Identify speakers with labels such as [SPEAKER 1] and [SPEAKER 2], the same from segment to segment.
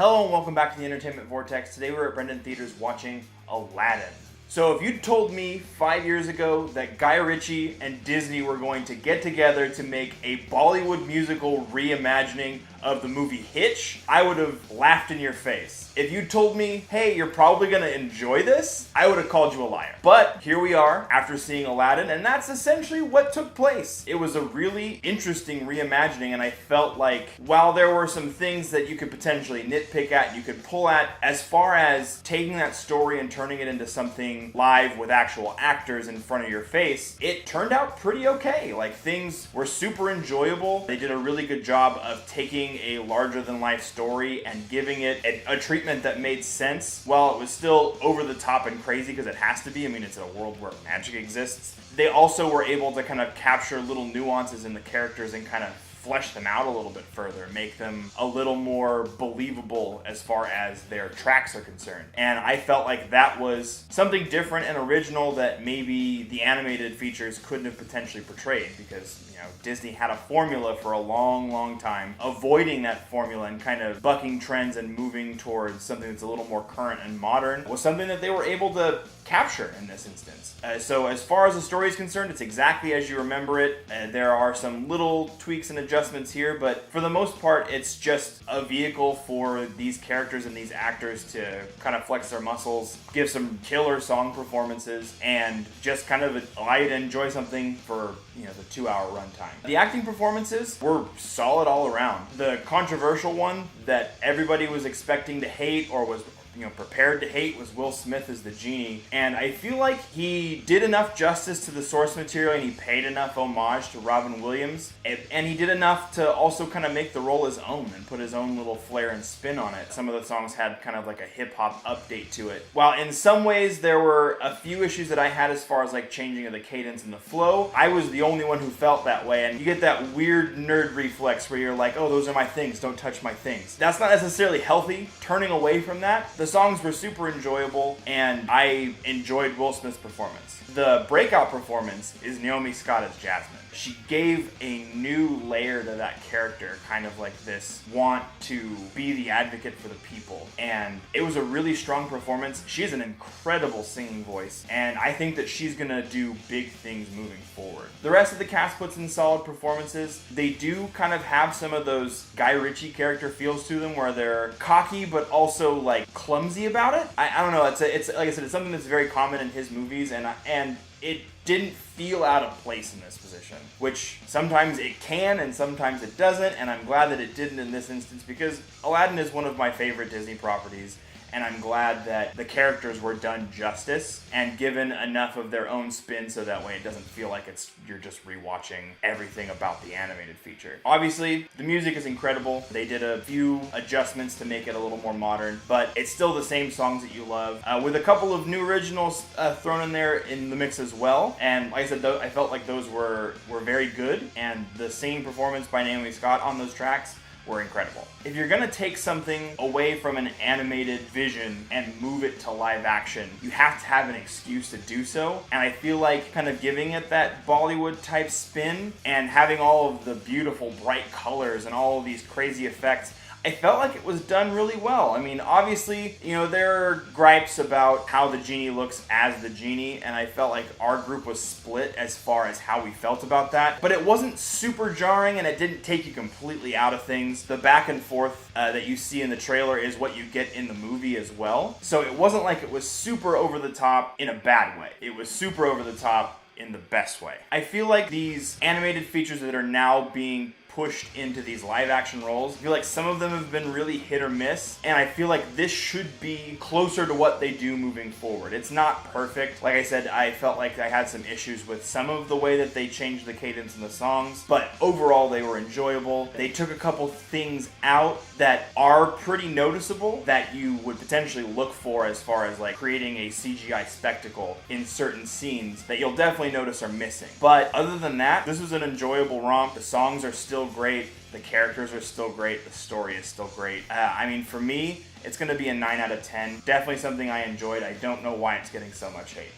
[SPEAKER 1] Hello and welcome back to the Entertainment Vortex. Today we're at Brendan Theaters watching Aladdin. So if you told me 5 years ago that Guy Ritchie and Disney were going to get together to make a Bollywood musical reimagining of the movie Hitch, I would have laughed in your face. If you told me, hey, you're probably gonna enjoy this, I would have called you a liar. But here we are after seeing Aladdin, and that's essentially what took place. It was a really interesting reimagining, and I felt like while there were some things that you could potentially nitpick at, you could pull at, as far as taking that story and turning it into something live with actual actors in front of your face, it turned out pretty okay. Like, things were super enjoyable. They did a really good job of taking a larger-than-life story and giving it a treatment that made sense while it was still over the top and crazy, because it has to be. I mean, it's a world where magic exists. They also were able to kind of capture little nuances in the characters and kind of flesh them out a little bit further, make them a little more believable as far as their tracks are concerned. And I felt like that was something different and original that maybe the animated features couldn't have potentially portrayed, because, you know, Disney had a formula for a long time. Avoiding that formula and kind of bucking trends and moving towards something that's a little more current and modern was something that they were able to capture in this instance. So as far as the story is concerned, it's exactly as you remember it. There are some little tweaks and adjustments here, but for the most part, it's just a vehicle for these characters and these actors to kind of flex their muscles, give some killer song performances, and just kind of allow you to enjoy something for, you know, the 2-hour runtime. The acting performances were solid all around. The controversial one that everybody was expecting to hate or was, you know, prepared to hate was Will Smith as the genie, and I feel like he did enough justice to the source material and he paid enough homage to Robin Williams, and he did enough to also kind of make the role his own and put his own little flair and spin on it. Some of the songs had kind of like a hip-hop update to it. While in some ways there were a few issues that I had as far as like changing of the cadence and the flow, I was the only one who felt that way, and you get that weird nerd reflex where you're like, oh, those are my things, don't touch my things. That's not necessarily healthy. Turning away from that, the songs were super enjoyable, and I enjoyed Will Smith's performance. The breakout performance is Naomi Scott as Jasmine. She gave a new layer to that character, kind of like this want to be the advocate for the people. And it was a really strong performance. She has an incredible singing voice, and I think that she's gonna do big things moving forward. The rest of the cast puts in solid performances. They do kind of have some of those Guy Ritchie character feels to them, where they're cocky but also like clumsy about it. I don't know. It's like I said, it's something that's very common in his movies, and it didn't feel out of place in this position, which sometimes it can and sometimes it doesn't, and I'm glad that it didn't in this instance, because Aladdin is one of my favorite Disney properties, and I'm glad that the characters were done justice and given enough of their own spin so that way it doesn't feel like you're just rewatching everything about the animated feature. Obviously, the music is incredible. They did a few adjustments to make it a little more modern, but it's still the same songs that you love, with a couple of new originals thrown in there in the mix as well. And like I said, I felt like those were very good, and the singing performance by Naomi Scott on those tracks were incredible. If you're gonna take something away from an animated vision and move it to live action, you have to have an excuse to do so. And I feel like kind of giving it that Bollywood type spin and having all of the beautiful bright colors and all of these crazy effects, I felt like it was done really well. I mean, obviously, you know, there are gripes about how the genie looks as the genie, and I felt like our group was split as far as how we felt about that. But it wasn't super jarring, and it didn't take you completely out of things. The back and forth that you see in the trailer is what you get in the movie as well. So it wasn't like it was super over the top in a bad way. It was super over the top in the best way. I feel like these animated features that are now being pushed into these live action roles, I feel like some of them have been really hit or miss, and I feel like this should be closer to what they do moving forward. It's not perfect. Like I said, I felt like I had some issues with some of the way that they changed the cadence in the songs, but overall they were enjoyable. They took a couple things out that are pretty noticeable that you would potentially look for as far as like creating a CGI spectacle in certain scenes that you'll definitely notice are missing. But other than that, this was an enjoyable romp. The songs are still great. The characters are still great. The story is still great. I mean, for me, it's going to be a 9 out of 10. Definitely something I enjoyed. I don't know why it's getting so much hate.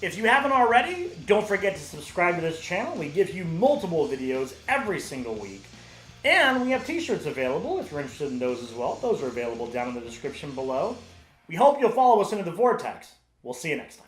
[SPEAKER 2] If you haven't already, don't forget to subscribe to this channel. We give you multiple videos every single week. And we have t-shirts available if you're interested in those as well. Those are available down in the description below. We hope you'll follow us into the Vortex. We'll see you next time.